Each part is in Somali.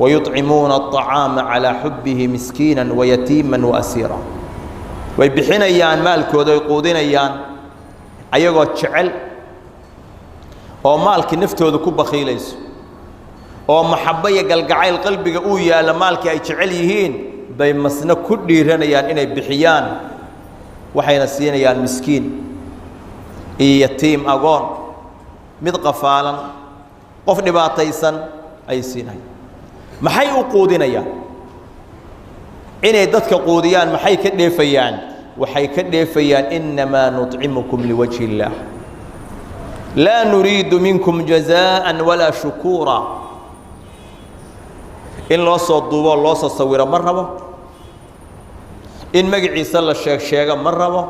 ويطعمون الطعام على حبه مسكينا ويتيما وأسيرا ويبحنيان مالكooda ay quudinayaan ayagoo jecel oo maalkii naftooda ku bakhiilayso oo maxabba iyo galgacayl qalbiga uu yaala maalkii ay jecel yihiin bay masna ku dhiiranayaan inay bixiyaan waxayna siinayaan miskiin iyo yatiim agoon mid qafaalan qof dhibaataysan ay siinayaan maxay u quudinayaan inay dadka quudiyaan maxay ka dheefayaan waxay ka dheefayaan inma nut'imukum liwajhi illah la nuriidu minkum jazaa'an wala shukura in loo soo duubo loo soo sawiro ma rabo in magaciisa la sheego ma rabo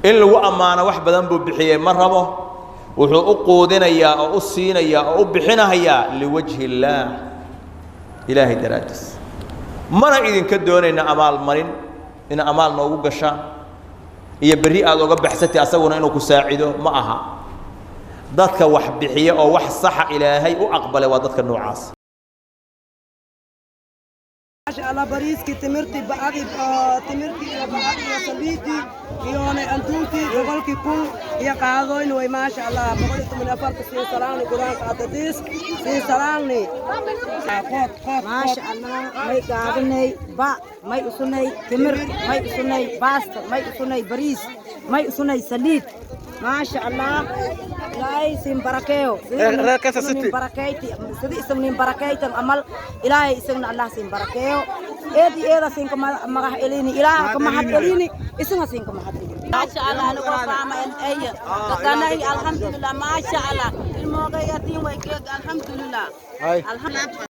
in lagu amaano wax badan buu bixiyay ma rabo wuxuu u quudinayaa oo u siinayaa oo u bixinayaa liwajhi illah ilaahay daraadis mana idinka doonayna amaal marin in amaal noogu gashaan iyo bari aad uga baxsatay asaguna inuu ku saacido ma aha dadka wax bixiya oo wax sax ilaahay u aqbalay waa dadka noocaas ما شاء الله بريسكي تمرتي بعدي تمرتي بعدي يا صديقي يوم أنتوتي قبلك كل يا قاضين وما شاء الله بقولت من أفرق سين سلامي قرآن قادتيس سين سلامي ما شاء الله ما يقابلني ما يسوني تمر ما يسوني باست ما يسوني بريس ما يسوني سليد ما شاء الله إلهي سين بركيو سين بركيتي سدي سين بركيتي أمل إلهي سين الله سين بركيو إيه سين كما إليني إله كما حد إليني إسمه سين كما حد إليني ما شاء الله أنا قفام أيه كان الحمد لله ما شاء الله الموقع يتيم ويكيد الحمد لله الحمد لله